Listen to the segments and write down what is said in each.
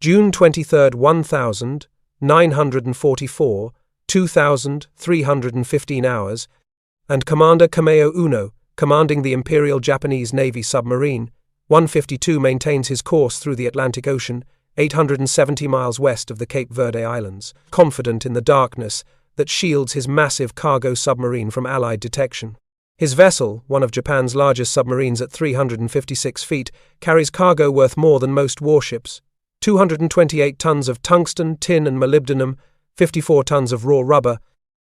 June 23, 1944, 2,315 hours, and Commander Kameo Uno, commanding the Imperial Japanese Navy submarine, 152 maintains his course through the Atlantic Ocean, 870 miles west of the Cape Verde Islands, confident in the darkness that shields his massive cargo submarine from Allied detection. His vessel, one of Japan's largest submarines at 356 feet, carries cargo worth more than most warships: 228 tons of tungsten, tin and molybdenum, 54 tons of raw rubber,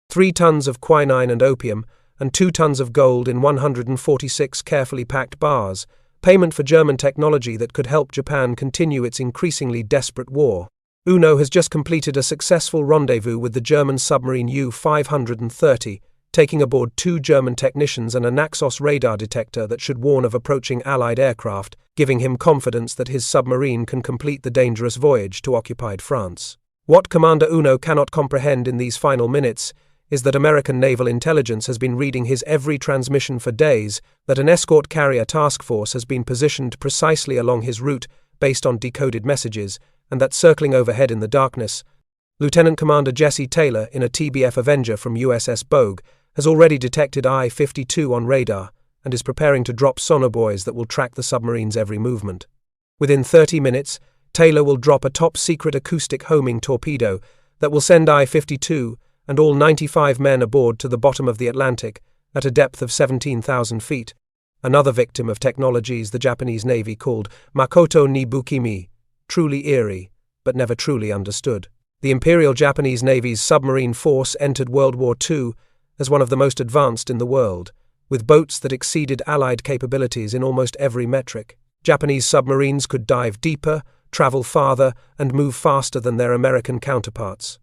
3 tons of quinine and opium, and 2 tons of gold in 146 carefully packed bars, payment for German technology that could help Japan continue its increasingly desperate war. Uno has just completed a successful rendezvous with the German submarine U-530, taking aboard 2 German technicians and a Naxos radar detector that should warn of approaching Allied aircraft, giving him confidence that his submarine can complete the dangerous voyage to occupied France. What Commander Uno cannot comprehend in these final minutes is that American naval intelligence has been reading his every transmission for days, that an escort carrier task force has been positioned precisely along his route based on decoded messages, and that circling overhead in the darkness, Lieutenant Commander Jesse Taylor in a TBF Avenger from USS Bogue has already detected I-52 on radar and is preparing to drop sonobuoys that will track the submarine's every movement. Within 30 minutes, Taylor will drop a top-secret acoustic homing torpedo that will send I-52 and all 95 men aboard to the bottom of the Atlantic at a depth of 17,000 feet, another victim of technologies the Japanese Navy called Makoto ni Bukimi, truly eerie, but never truly understood. The Imperial Japanese Navy's submarine force entered World War II as one of the most advanced in the world, with boats that exceeded Allied capabilities in almost every metric. Japanese submarines could dive deeper, travel farther, and move faster than their American counterparts.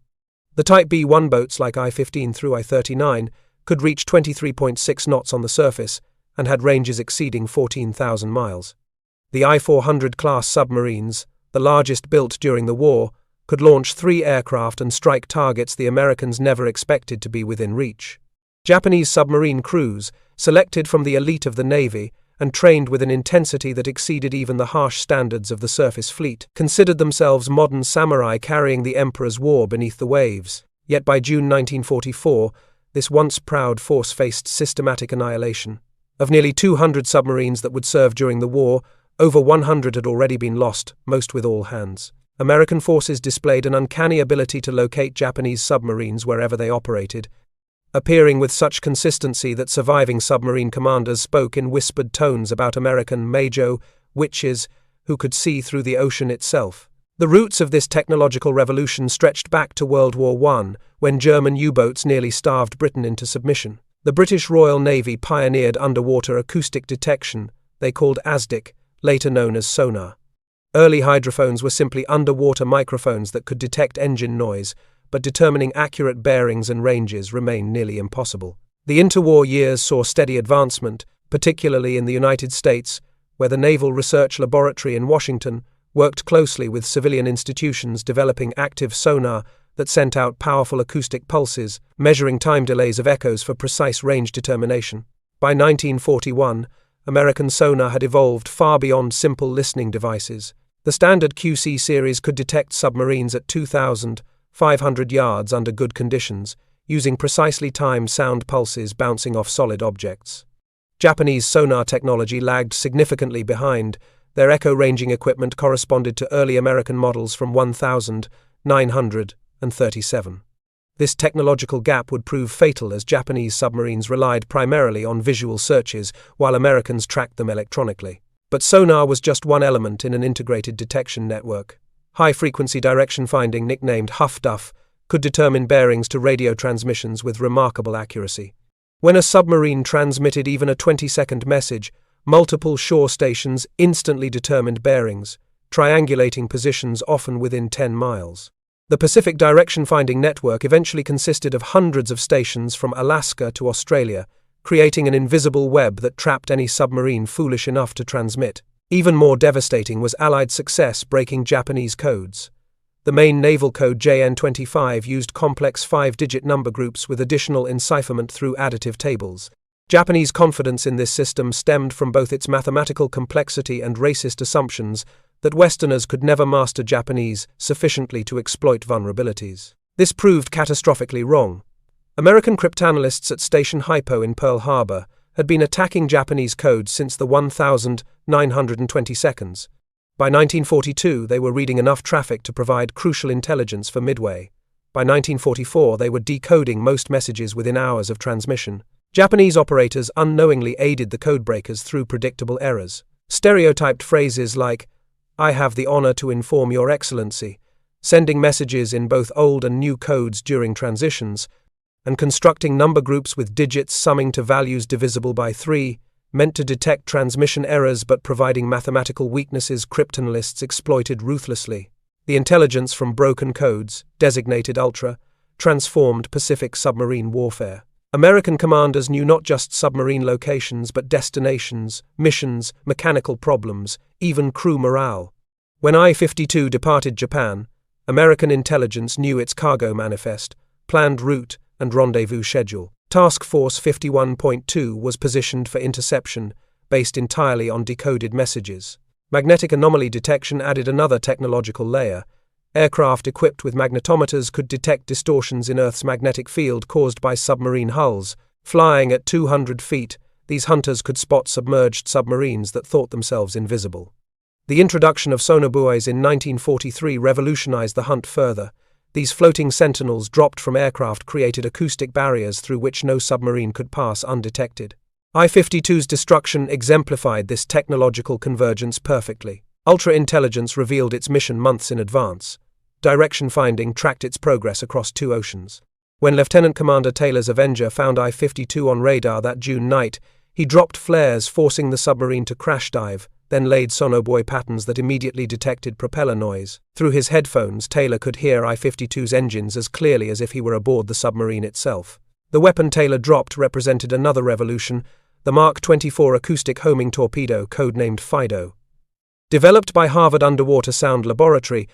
The Type B-1 boats like I-15 through I-39 could reach 23.6 knots on the surface and had ranges exceeding 14,000 miles. The I-400 class submarines, the largest built during the war, could launch 3 aircraft and strike targets the Americans never expected to be within reach. Japanese submarine crews, selected from the elite of the Navy and trained with an intensity that exceeded even the harsh standards of the surface fleet, considered themselves modern samurai carrying the Emperor's war beneath the waves. Yet by June 1944, this once proud force faced systematic annihilation. Of nearly 200 submarines that would serve during the war, over 100 had already been lost, most with all hands. American forces displayed an uncanny ability to locate Japanese submarines wherever they operated, appearing with such consistency that surviving submarine commanders spoke in whispered tones about American Majo witches who could see through the ocean itself. The roots of this technological revolution stretched back to World War I, when German U-boats nearly starved Britain into submission. The British Royal Navy pioneered underwater acoustic detection, they called ASDIC, later known as sonar. Early hydrophones were simply underwater microphones that could detect engine noise, but determining accurate bearings and ranges remained nearly impossible. The interwar years saw steady advancement, particularly in the United States, where the Naval Research Laboratory in Washington worked closely with civilian institutions developing active sonar that sent out powerful acoustic pulses, measuring time delays of echoes for precise range determination. By 1941, American sonar had evolved far beyond simple listening devices. The standard QC series could detect submarines at 2,500 yards under good conditions, using precisely timed sound pulses bouncing off solid objects. Japanese sonar technology lagged significantly behind. Their echo-ranging equipment corresponded to early American models from 1937. This technological gap would prove fatal as Japanese submarines relied primarily on visual searches while Americans tracked them electronically. But sonar was just one element in an integrated detection network. High-frequency direction finding, nicknamed Huff-Duff, could determine bearings to radio transmissions with remarkable accuracy. When a submarine transmitted even a 20-second message, multiple shore stations instantly determined bearings, triangulating positions often within 10 miles. The Pacific Direction Finding Network eventually consisted of hundreds of stations from Alaska to Australia, creating an invisible web that trapped any submarine foolish enough to transmit. Even more devastating was Allied success breaking Japanese codes. The main naval code JN-25 used complex 5-digit number groups with additional encipherment through additive tables. Japanese confidence in this system stemmed from both its mathematical complexity and racist assumptions that Westerners could never master Japanese sufficiently to exploit vulnerabilities. This proved catastrophically wrong. American cryptanalysts at Station Hypo in Pearl Harbor had been attacking Japanese codes since the 1922. By 1942, they were reading enough traffic to provide crucial intelligence for Midway. By 1944, they were decoding most messages within hours of transmission. Japanese operators unknowingly aided the codebreakers through predictable errors. Stereotyped phrases like, "I have the honor to inform Your Excellency," sending messages in both old and new codes during transitions, and constructing number groups with digits summing to values divisible by 3, meant to detect transmission errors but providing mathematical weaknesses cryptanalysts exploited ruthlessly. The intelligence from broken codes, designated Ultra, transformed Pacific submarine warfare. American commanders knew not just submarine locations but destinations, missions, mechanical problems, even crew morale. When I-52 departed Japan, American intelligence knew its cargo manifest, planned route, and rendezvous schedule. Task Force 51.2 was positioned for interception, based entirely on decoded messages. Magnetic anomaly detection added another technological layer. Aircraft equipped with magnetometers could detect distortions in Earth's magnetic field caused by submarine hulls. Flying at 200 feet, these hunters could spot submerged submarines that thought themselves invisible. The introduction of sonobuoys in 1943 revolutionized the hunt further. These floating sentinels dropped from aircraft created acoustic barriers through which no submarine could pass undetected. I-52's destruction exemplified this technological convergence perfectly. Ultra-intelligence revealed its mission months in advance. Direction finding tracked its progress across 2 oceans. When Lieutenant Commander Taylor's Avenger found I-52 on radar that June night, he dropped flares forcing the submarine to crash dive, then laid sonobuoy patterns that immediately detected propeller noise. Through his headphones, Taylor could hear I-52's engines as clearly as if he were aboard the submarine itself. The weapon Taylor dropped represented another revolution, the Mark 24 acoustic homing torpedo, codenamed Fido. Developed by Harvard Underwater Sound Laboratory,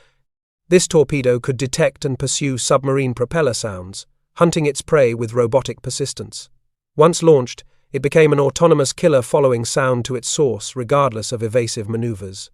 this torpedo could detect and pursue submarine propeller sounds, hunting its prey with robotic persistence. Once launched, it became an autonomous killer following sound to its source, regardless of evasive maneuvers.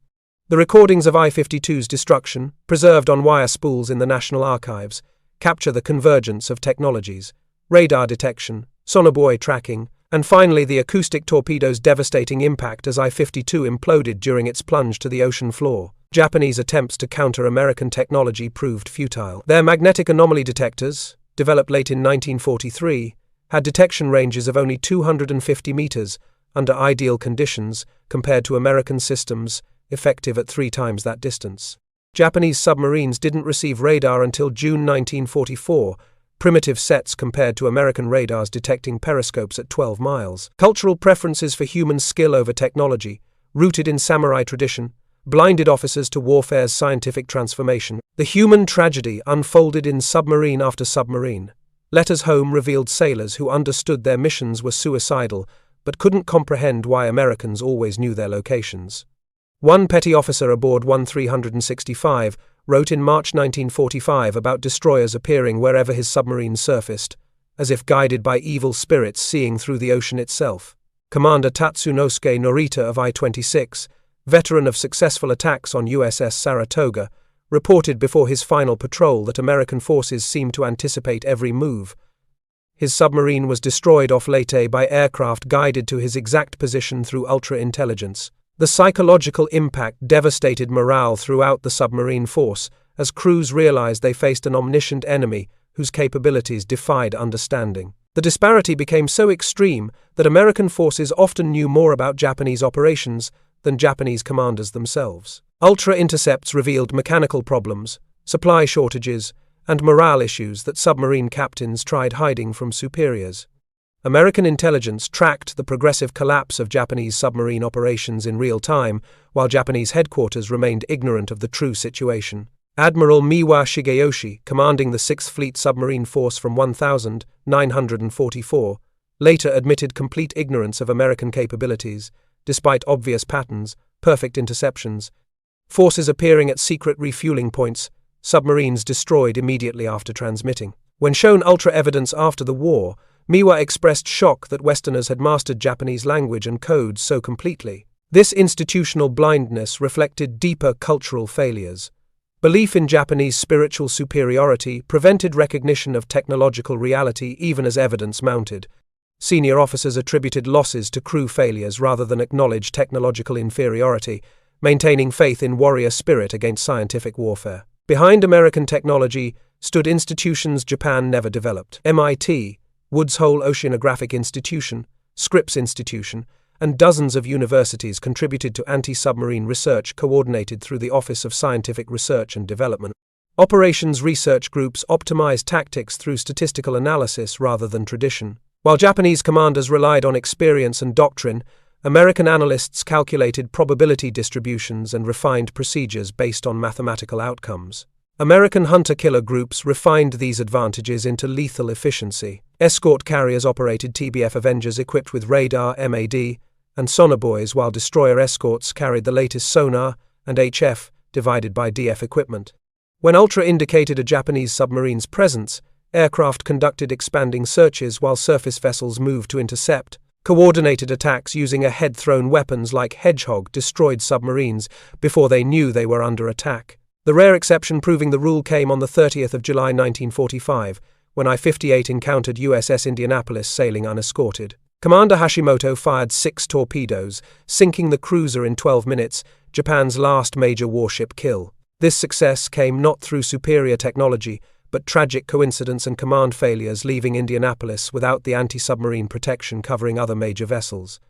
The recordings of I-52's destruction, preserved on wire spools in the National Archives, capture the convergence of technologies: radar detection, sonobuoy tracking, and finally the acoustic torpedo's devastating impact as I-52 imploded during its plunge to the ocean floor. Japanese attempts to counter American technology proved futile. Their magnetic anomaly detectors, developed late in 1943, had detection ranges of only 250 meters under ideal conditions compared to American systems effective at 3 times that distance. Japanese submarines didn't receive radar until June 1944, primitive sets compared to American radars detecting periscopes at 12 miles. Cultural preferences for human skill over technology, rooted in samurai tradition, blinded officers to warfare's scientific transformation. The human tragedy unfolded in submarine after submarine. Letters home revealed sailors who understood their missions were suicidal, but couldn't comprehend why Americans always knew their locations. One petty officer aboard 1365 wrote in March 1945 about destroyers appearing wherever his submarine surfaced, as if guided by evil spirits seeing through the ocean itself. Commander Tatsunosuke Norita of I-26, veteran of successful attacks on USS Saratoga, reported before his final patrol that American forces seemed to anticipate every move. His submarine was destroyed off Leyte by aircraft guided to his exact position through ultra-intelligence. The psychological impact devastated morale throughout the submarine force as crews realized they faced an omniscient enemy whose capabilities defied understanding. The disparity became so extreme that American forces often knew more about Japanese operations than Japanese commanders themselves. Ultra-intercepts revealed mechanical problems, supply shortages, and morale issues that submarine captains tried hiding from superiors. American intelligence tracked the progressive collapse of Japanese submarine operations in real time, while Japanese headquarters remained ignorant of the true situation. Admiral Miwa Shigeyoshi, commanding the 6th Fleet submarine force from 1944, later admitted complete ignorance of American capabilities, despite obvious patterns, perfect interceptions, forces appearing at secret refueling points, submarines destroyed immediately after transmitting. When shown ultra evidence after the war, Miwa expressed shock that Westerners had mastered Japanese language and codes so completely. This institutional blindness reflected deeper cultural failures. Belief in Japanese spiritual superiority prevented recognition of technological reality even as evidence mounted. Senior officers attributed losses to crew failures rather than acknowledge technological inferiority, maintaining faith in warrior spirit against scientific warfare. Behind American technology stood institutions Japan never developed. MIT, Woods Hole Oceanographic Institution, Scripps Institution, and dozens of universities contributed to anti-submarine research coordinated through the Office of Scientific Research and Development. Operations research groups optimized tactics through statistical analysis rather than tradition. While Japanese commanders relied on experience and doctrine, American analysts calculated probability distributions and refined procedures based on mathematical outcomes. American hunter-killer groups refined these advantages into lethal efficiency. Escort carriers operated TBF Avengers equipped with radar, MAD, and sonobuoys, while destroyer escorts carried the latest sonar and HF divided by DF equipment. When Ultra indicated a Japanese submarine's presence, aircraft conducted expanding searches while surface vessels moved to intercept. Coordinated attacks using head-thrown weapons like Hedgehog destroyed submarines before they knew they were under attack. The rare exception proving the rule came on the 30th of July 1945, when I-58 encountered USS Indianapolis sailing unescorted. Commander Hashimoto fired 6 torpedoes, sinking the cruiser in 12 minutes, Japan's last major warship kill. This success came not through superior technology, but tragic coincidence and command failures, leaving Indianapolis without the anti-submarine protection covering other major vessels.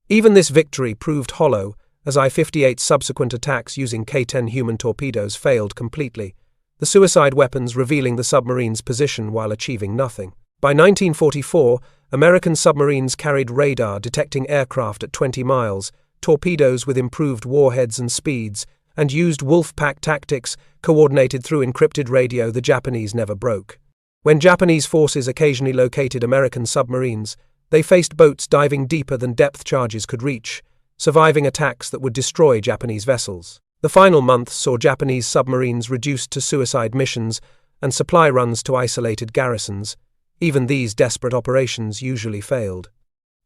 Even this victory proved hollow, as I-58's subsequent attacks using K-10 human torpedoes failed completely, the suicide weapons revealing the submarine's position while achieving nothing. By 1944, American submarines carried radar detecting aircraft at 20 miles, torpedoes with improved warheads and speeds, and used wolf pack tactics coordinated through encrypted radio the Japanese never broke. When Japanese forces occasionally located American submarines, they faced boats diving deeper than depth charges could reach, surviving attacks that would destroy Japanese vessels. The final months saw Japanese submarines reduced to suicide missions and supply runs to isolated garrisons. Even these desperate operations usually failed.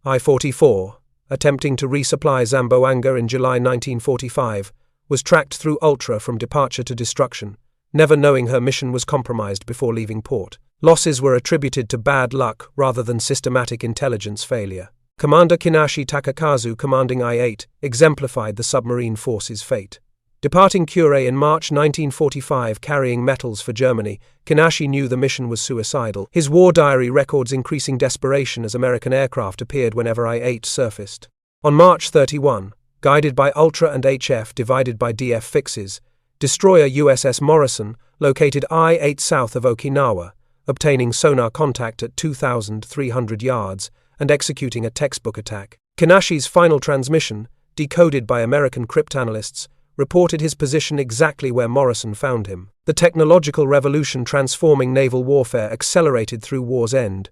I-44, attempting to resupply Zamboanga in July 1945, was tracked through Ultra from departure to destruction, never knowing her mission was compromised before leaving port. Losses were attributed to bad luck rather than systematic intelligence failure. Commander Kinashi Takakazu, commanding I-8, exemplified the submarine force's fate. Departing Kure in March 1945 carrying metals for Germany, Kinashi knew the mission was suicidal. His war diary records increasing desperation as American aircraft appeared whenever I-8 surfaced. On March 31, guided by Ultra and HF divided by DF fixes, destroyer USS Morrison located I-8 south of Okinawa, obtaining sonar contact at 2,300 yards and executing a textbook attack. Kinashi's final transmission, decoded by American cryptanalysts, reported his position exactly where Morrison found him. The technological revolution transforming naval warfare accelerated through war's end.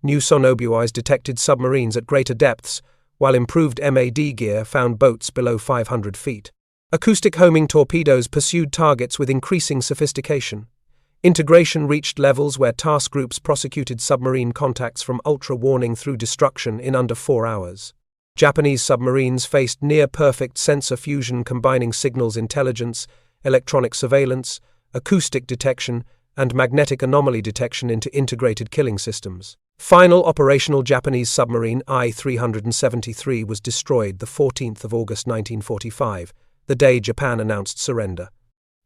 New sonobuoys detected submarines at greater depths, while improved MAD gear found boats below 500 feet. Acoustic homing torpedoes pursued targets with increasing sophistication. Integration reached levels where task groups prosecuted submarine contacts from ultra-warning through destruction in under 4 hours. Japanese submarines faced near-perfect sensor fusion combining signals intelligence, electronic surveillance, acoustic detection, and magnetic anomaly detection into integrated killing systems. Final operational Japanese submarine I-373 was destroyed the 14th of August 1945, the day Japan announced surrender.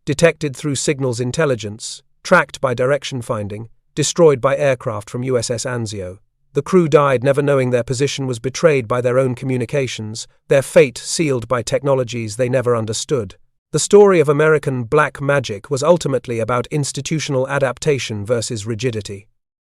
Detected through signals intelligence, tracked by direction finding, destroyed by aircraft from USS Anzio. The crew died never knowing their position was betrayed by their own communications, their fate sealed by technologies they never understood. The story of American black magic was ultimately about institutional adaptation versus rigidity.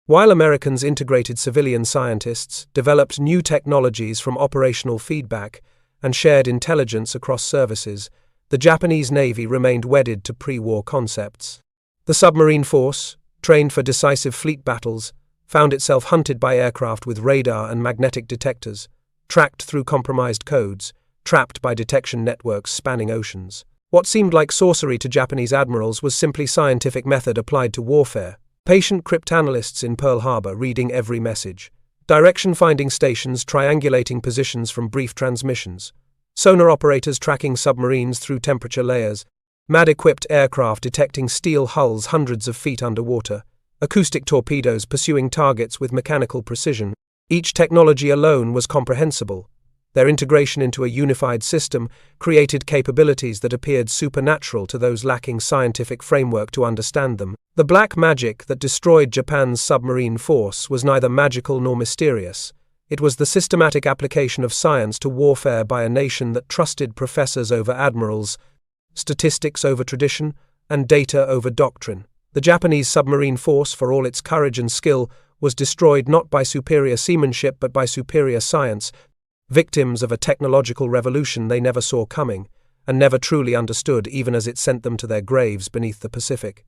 While Americans integrated civilian scientists, developed new technologies from operational feedback, and shared intelligence across services, the Japanese Navy remained wedded to pre-war concepts. The submarine force, trained for decisive fleet battles, found itself hunted by aircraft with radar and magnetic detectors, tracked through compromised codes, trapped by detection networks spanning oceans. What seemed like sorcery to Japanese admirals was simply scientific method applied to warfare. Patient cryptanalysts in Pearl Harbor reading every message. Direction-finding stations triangulating positions from brief transmissions. Sonar operators tracking submarines through temperature layers, MAD-equipped aircraft detecting steel hulls hundreds of feet underwater, acoustic torpedoes pursuing targets with mechanical precision. Each technology alone was comprehensible. Their integration into a unified system created capabilities that appeared supernatural to those lacking scientific framework to understand them. The black magic that destroyed Japan's submarine force was neither magical nor mysterious. It was the systematic application of science to warfare by a nation that trusted professors over admirals, statistics over tradition, and data over doctrine. The Japanese submarine force, for all its courage and skill, was destroyed not by superior seamanship but by superior science, victims of a technological revolution they never saw coming, and never truly understood even as it sent them to their graves beneath the Pacific.